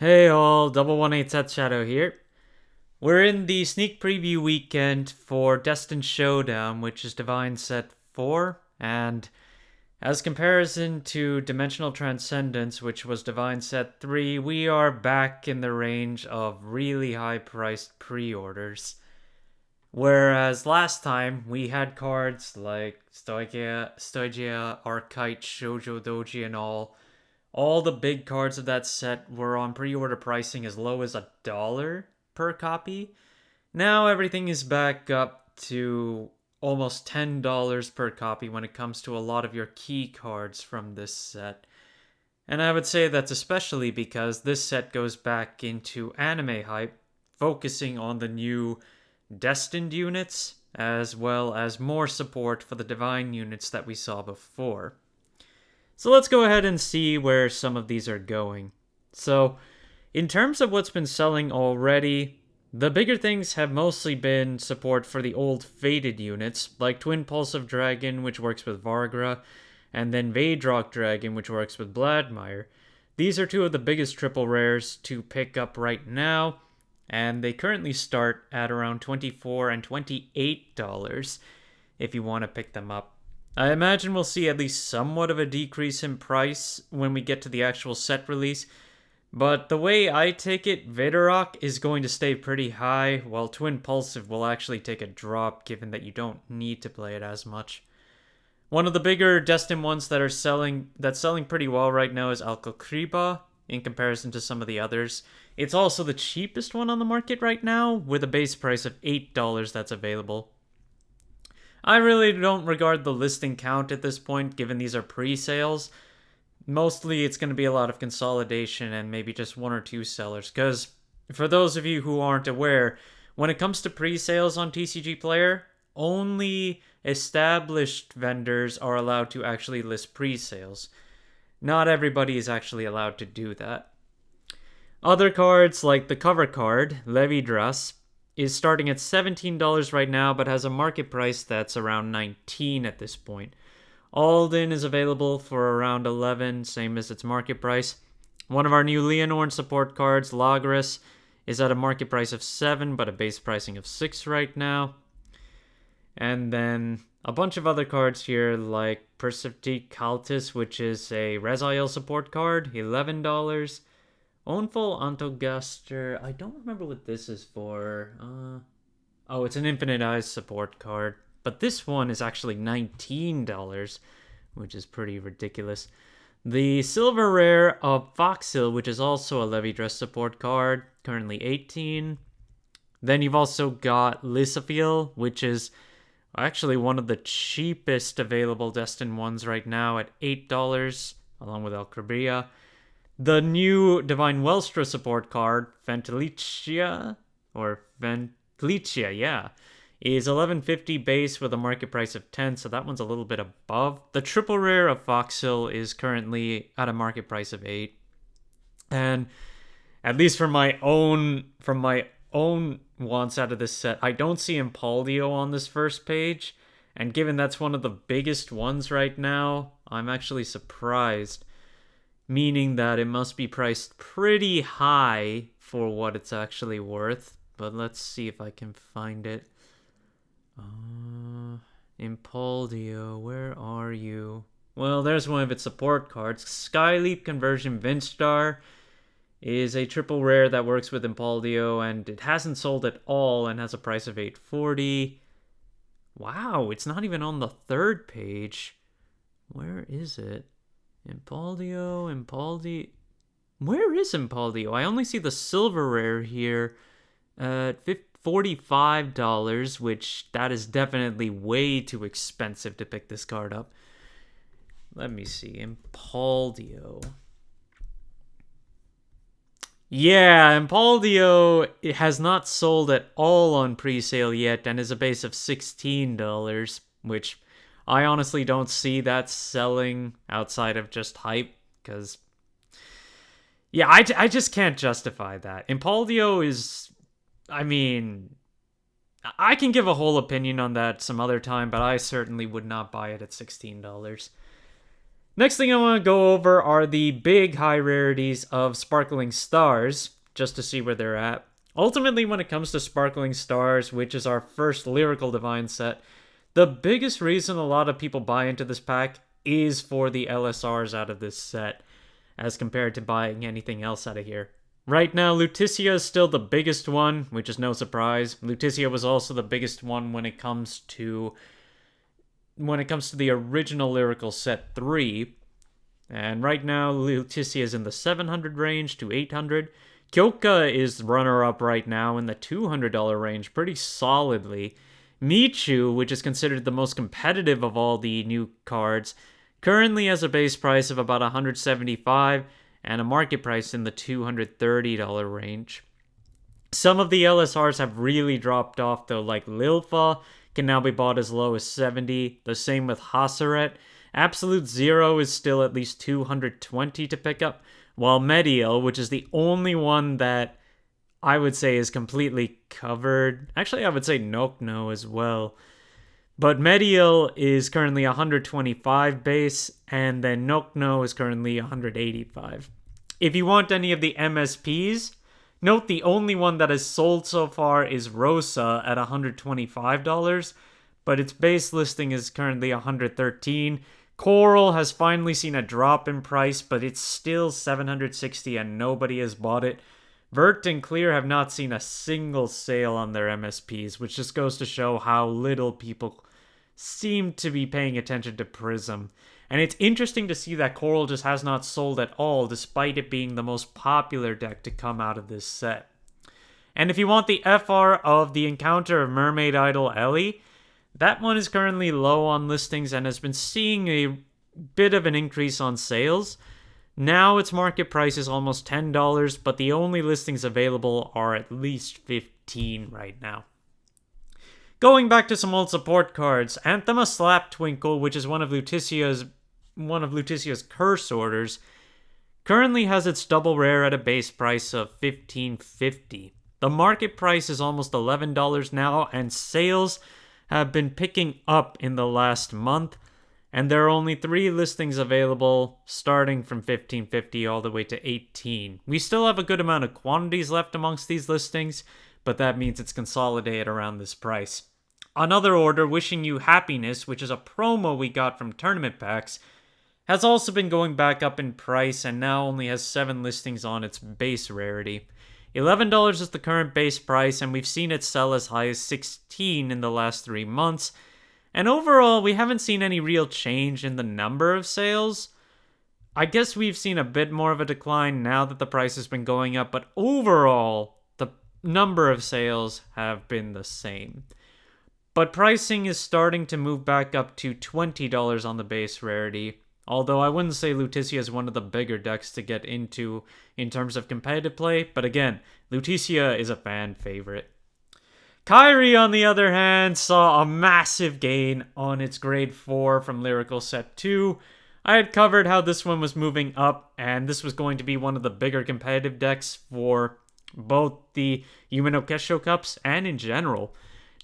Hey all, 118 Set Shadow here. We're in the sneak preview weekend for Destined Showdown, which is Divine Set 4, and as comparison to Dimensional Transcendence, which was Divine Set 3, we are back in the range of really high priced pre-orders. Whereas last time we had cards like Stoigia, Archite, Shoujo Doji, and all the big cards of that set were on pre-order pricing as low as $1 per copy. Now everything is back up to almost $10 per copy when it comes to a lot of your key cards from this set. And I would say that's especially because this set goes back into anime hype, focusing on the new Destined units, as well as more support for the Divine units that we saw before. So let's go ahead and see where some of these are going. So, in terms of what's been selling already, the bigger things have mostly been support for the old Faded units, like Twin Pulse of Dragon, which works with Vargra, and then Vadrock Dragon, which works with Bladmire. These are two of the biggest triple rares to pick up right now, and they currently start at around $24 and $28 if you want to pick them up. I imagine we'll see at least somewhat of a decrease in price when we get to the actual set release, but the way I take it, Vedorok is going to stay pretty high, while Twin Pulsive will actually take a drop given that you don't need to play it as much. One of the bigger Destin ones that's selling pretty well right now is Alcokriba in comparison to some of the others. It's also the cheapest one on the market right now, with a base price of $8 that's available. I really don't regard the listing count at this point, given these are pre-sales. Mostly it's going to be a lot of consolidation and maybe just one or two sellers, because for those of you who aren't aware, when it comes to pre-sales on TCG Player, only established vendors are allowed to actually list pre-sales. Not everybody is actually allowed to do that. Other cards, like the cover card, Levidras, is starting at $17 right now, but has a market price that's around $19 at this point. Alden is available for around $11, same as its market price. One of our new Leonor support cards, Lagris, is at a market price of $7, but a base pricing of $6 right now. And then a bunch of other cards here, like Perceptive Caltis, which is a Rezael support card, $11. Ownful Antogaster. I don't remember what this is for. Oh, it's an Infinite Eyes support card. But this one is actually $19, which is pretty ridiculous. The Silver Rare of Foxhill, which is also a Levidress support card, currently $18. Then you've also got Lysophiel, which is actually one of the cheapest available Destin ones right now at $8, along with Alcrabria. The new Divine Wellstra support card, Ventilicia, yeah, is $11.50 base with a market price of $10, so that one's a little bit above. The triple rare of Foxhill is currently at a market price of $8. And at least from my own wants out of this set, I don't see Impaldio on this first page. And given that's one of the biggest ones right now, I'm actually surprised, meaning that it must be priced pretty high for what it's actually worth. But let's see if I can find it. Impaldio, where are you? Well, there's one of its support cards. Skyleap Conversion Vinstar is a triple rare that works with Impaldio, and it hasn't sold at all and has a price of $8.40. Wow, it's not even on the third page. Where is it? Impaldio. Where is Impaldio? I only see the silver rare here at $45, which that is definitely way too expensive to pick this card up. Let me see. Impaldio. Yeah, Impaldio has not sold at all on pre-sale yet and is a base of $16, which I honestly don't see that selling outside of just hype, because yeah, I just can't justify that. Impaldio is, I mean, I can give a whole opinion on that some other time, but I certainly would not buy it at $16. Next thing I want to go over are the big high rarities of Sparkling Stars, just to see where they're at. Ultimately, when it comes to Sparkling Stars, which is our first Lyrical Divine set, the biggest reason a lot of people buy into this pack is for the LSRs out of this set, as compared to buying anything else out of here. Right now, Lutetia is still the biggest one, which is no surprise. Lutetia was also the biggest one when it comes to the original Lyrical Set 3. And right now, Lutetia is in the 700 range to 800. Kyoka is runner-up right now in the $200 range pretty solidly. Michu, which is considered the most competitive of all the new cards, currently has a base price of about $175 and a market price in the $230 range. Some of the LSRs have really dropped off though, like Lilfa can now be bought as low as $70. The same with Hasaret. Absolute Zero is still at least $220 to pick up, while Meteor, which is the only one that I would say is completely covered. Actually, I would say Nokno as well. But Meteor is currently 125 base, and then Nokno is currently 185. If you want any of the MSPs, note the only one that has sold so far is Rosa at $125, but its base listing is currently $113. Coral has finally seen a drop in price, but it's still $760 and nobody has bought it. Vert and Clear have not seen a single sale on their MSPs, which just goes to show how little people seem to be paying attention to Prism. And it's interesting to see that Coral just has not sold at all, despite it being the most popular deck to come out of this set. And if you want the FR of the Encounter of Mermaid Idol Ellie, that one is currently low on listings and has been seeing a bit of an increase on sales. Now its market price is almost $10, but the only listings available are at least $15 right now. Going back to some old support cards, Anthema Slap Twinkle, which is one of Lutetia's curse orders, currently has its double rare at a base price of $15.50. The market price is almost $11 now, and sales have been picking up in the last month, and there are only 3 listings available, starting from $15.50 all the way to $18. We still have a good amount of quantities left amongst these listings, but that means it's consolidated around this price. Another order, Wishing You Happiness, which is a promo we got from tournament packs, has also been going back up in price and now only has 7 listings on its base rarity. $11 is the current base price, and we've seen it sell as high as $16 in the last 3 months. And overall, we haven't seen any real change in the number of sales. I guess we've seen a bit more of a decline now that the price has been going up, but overall, the number of sales have been the same. But pricing is starting to move back up to $20 on the base rarity, although I wouldn't say Lutetia is one of the bigger decks to get into in terms of competitive play, but again, Lutetia is a fan favorite. Kyrie, on the other hand, saw a massive gain on its grade 4 from Lyrical Set 2. I had covered how this one was moving up, and this was going to be one of the bigger competitive decks for both the Yumeno Kesho Cups and in general.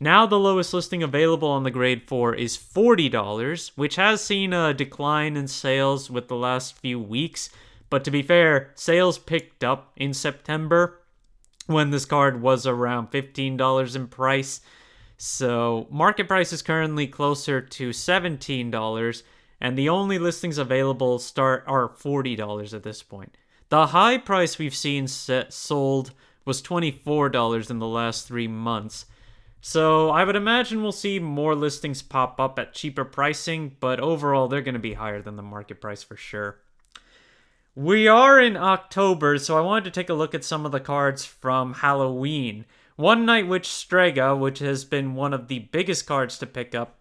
Now the lowest listing available on the grade 4 is $40, which has seen a decline in sales with the last few weeks. But to be fair, sales picked up in September when this card was around $15 in price. So market price is currently closer to $17, and the only listings available are $40 at this point. The high price we've seen sold was $24 in the last 3 months. So I would imagine we'll see more listings pop up at cheaper pricing, but overall they're going to be higher than the market price for sure. We are in October, so I wanted to take a look at some of the cards from Halloween. One Night Witch Strega, which has been one of the biggest cards to pick up,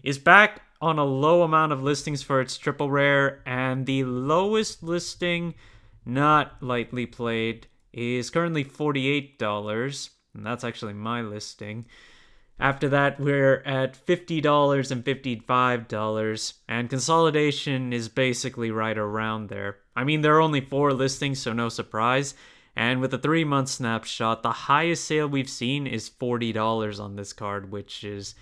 is back on a low amount of listings for its triple rare, and the lowest listing, not lightly played, is currently $48. And that's actually my listing. After that, we're at $50 and $55, and consolidation is basically right around there. I mean, there are only 4 listings, so no surprise. And with a 3-month snapshot, the highest sale we've seen is $40 on this card, which is,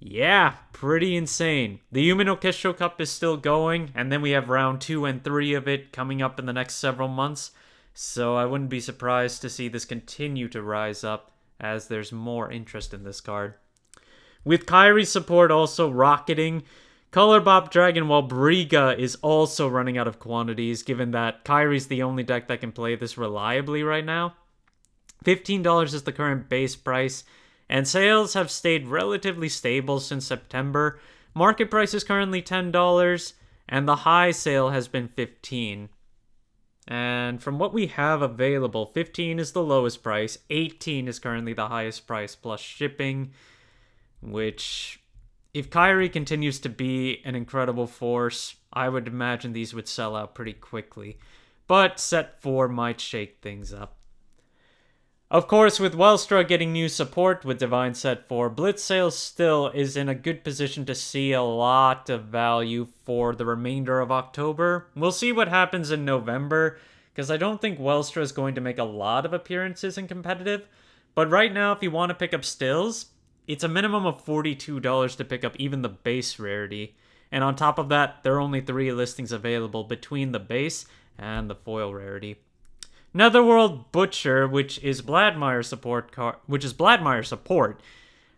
Yeah, pretty insane. The Human Orchestral Cup is still going, and then we have round 2 and 3 of it coming up in the next several months. So I wouldn't be surprised to see this continue to rise up as there's more interest in this card. With Kyrie's support also rocketing, color Bop Dragon while Briga is also running out of quantities, given that Kyrie's the only deck that can play this reliably right now. $15 is the current base price, and sales have stayed relatively stable since September. Market price is currently $10, and the high sale has been $15. And from what we have available, $15 is the lowest price, $18 is currently the highest price plus shipping, which, if Kyrie continues to be an incredible force, I would imagine these would sell out pretty quickly. But set 4 might shake things up. Of course, with Welstra getting new support with DivineZ 4, Blitz Sales still is in a good position to see a lot of value for the remainder of October. We'll see what happens in November, because I don't think Welstra is going to make a lot of appearances in competitive. But right now, if you want to pick up stills, it's a minimum of $42 to pick up even the base rarity. And on top of that, there are only 3 listings available between the base and the foil rarity. Netherworld Butcher, which is Bladmire support,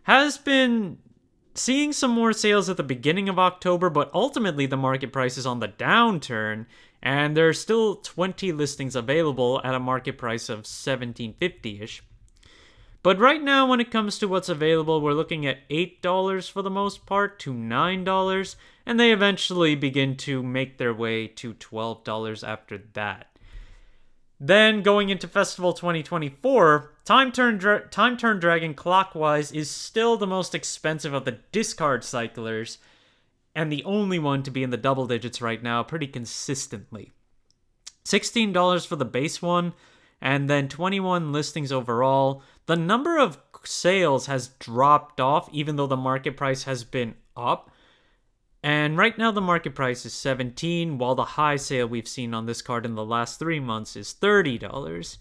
has been seeing some more sales at the beginning of October, but ultimately the market price is on the downturn, and there are still 20 listings available at a market price of $17.50-ish. But right now, when it comes to what's available, we're looking at $8 for the most part to $9, and they eventually begin to make their way to $12 after that. Then, going into Festival 2024, Time Turn Dragon Clockwise is still the most expensive of the discard cyclers, and the only one to be in the double digits right now pretty consistently. $16 for the base one, and then 21 listings overall. The number of sales has dropped off, even though the market price has been up. And right now the market price is $17, while the high sale we've seen on this card in the last 3 months is $30.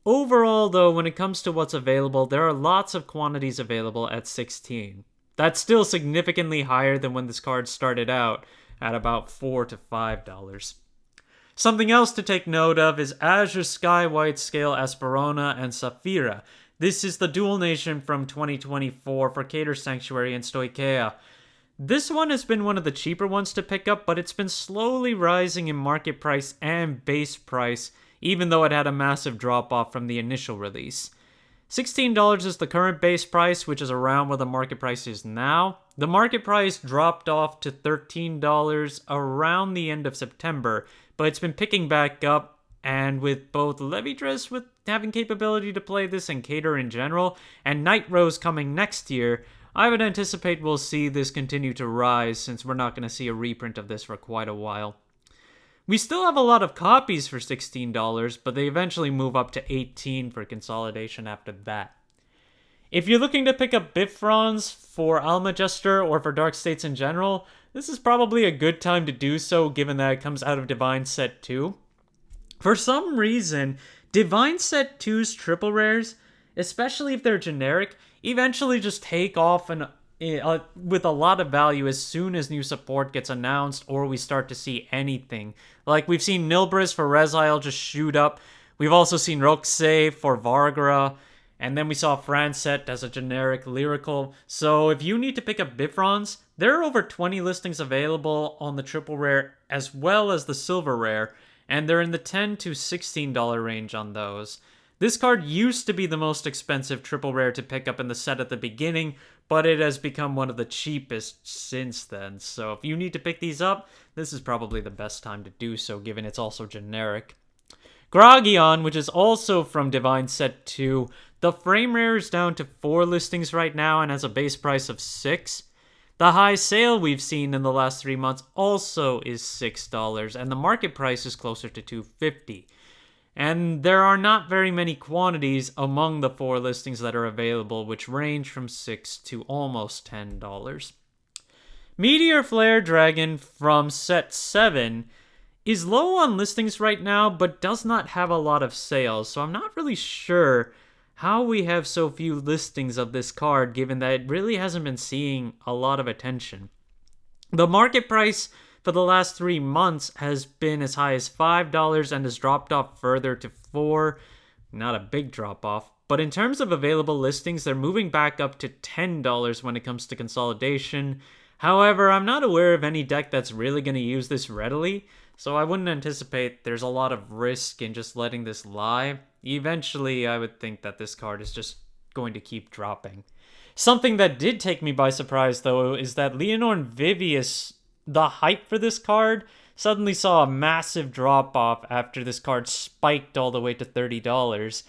Overall, though, when it comes to what's available, there are lots of quantities available at $16. That's still significantly higher than when this card started out at about $4 to $5. Something else to take note of is Azure Sky, White Scale, Esperona, and Saphira. This is the dual nation from 2024 for Cater Sanctuary and Stoicheia. This one has been one of the cheaper ones to pick up, but it's been slowly rising in market price and base price, even though it had a massive drop-off from the initial release. $16 is the current base price, which is around where the market price is now. The market price dropped off to $13 around the end of September, but it's been picking back up, and with both Levidress with having capability to play this and Cater in general, and Night Rose coming next year, I would anticipate we'll see this continue to rise, since we're not going to see a reprint of this for quite a while. We still have a lot of copies for $16, but they eventually move up to $18 for consolidation after that. If you're looking to pick up Bifrons for Almagester or for Dark States in general, this is probably a good time to do so, given that it comes out of DivineZ 2. For some reason, DivineZ 2's triple rares, especially if they're generic, eventually just take off with a lot of value as soon as new support gets announced or we start to see anything. Like, we've seen Nilbris for Rezile just shoot up. We've also seen Roxay for Vargra. And then we saw Francet as a generic lyrical. So if you need to pick up Bifrons, there are over 20 listings available on the triple rare as well as the silver rare. And they're in the $10 to $16 range on those. This card used to be the most expensive triple rare to pick up in the set at the beginning, but it has become one of the cheapest since then. So if you need to pick these up, this is probably the best time to do so, given it's also generic. Grogon, which is also from DivineZ 2, the frame rare is down to 4 listings right now and has a base price of $6. The high sale we've seen in the last 3 months also is $6, and the market price is closer to $2.50. And there are not very many quantities among the 4 listings that are available, which range from $6 to almost $10. Meteor Flare Dragon from Set 7 is low on listings right now, but does not have a lot of sales, so I'm not really sure how we have so few listings of this card, given that it really hasn't been seeing a lot of attention. The market price for the last 3 months has been as high as $5 and has dropped off further to $4. Not a big drop off. But in terms of available listings, they're moving back up to $10 when it comes to consolidation. However, I'm not aware of any deck that's really going to use this readily, so I wouldn't anticipate there's a lot of risk in just letting this lie. Eventually, I would think that this card is just going to keep dropping. Something that did take me by surprise, though, is that Leonor Vivus, the hype for this card, suddenly saw a massive drop-off after this card spiked all the way to $30.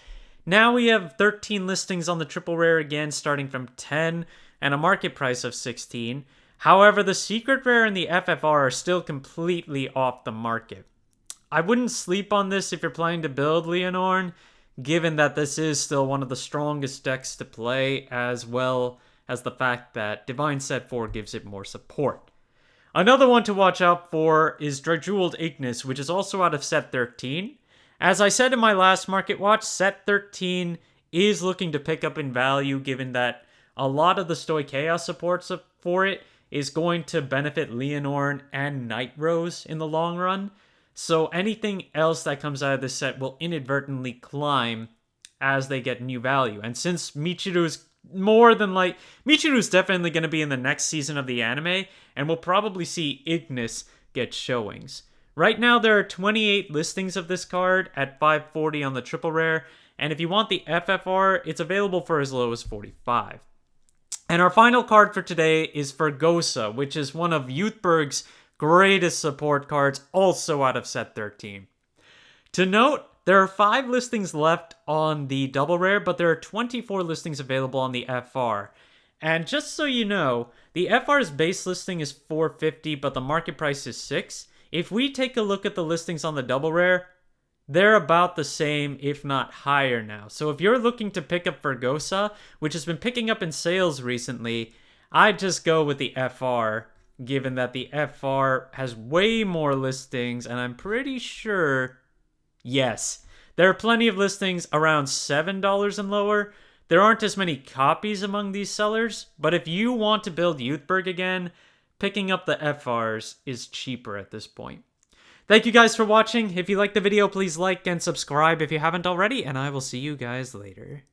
Now we have 13 listings on the triple rare again, starting from 10 and a market price of 16. However, the secret rare and the FFR are still completely off the market. I wouldn't sleep on this if you're planning to build Leonor, given that this is still one of the strongest decks to play, as well as the fact that DivineZ 4 gives it more support. Another one to watch out for is Drajeweled Ignis, which is also out of set 13. As I said in my last market watch, set 13 is looking to pick up in value, given that a lot of the Stoic Chaos supports for it is going to benefit Leonor and Night Rose in the long run. So anything else that comes out of this set will inadvertently climb as they get new value. And since Michiru's definitely going to be in the next season of the anime, and we'll probably see Ignis get showings. Right now, there are 28 listings of this card at $5.40 on the triple rare, and if you want the FFR, it's available for as low as $45. And our final card for today is Verosa, which is one of Youthberg's greatest support cards, also out of set 13. To note, there are 5 listings left on the double rare, but there are 24 listings available on the FR. And just so you know, the FR's base listing is $4.50, but the market price is $6. If we take a look at the listings on the double rare, they're about the same, if not higher now. So if you're looking to pick up Verosa, which has been picking up in sales recently, I'd just go with the FR, given that the FR has way more listings, and I'm pretty sure, yes, there are plenty of listings around $7 and lower. There aren't as many copies among these sellers, but if you want to build Youthberg again, picking up the FRs is cheaper at this point. Thank you guys for watching. If you liked the video, please like and subscribe if you haven't already, and I will see you guys later.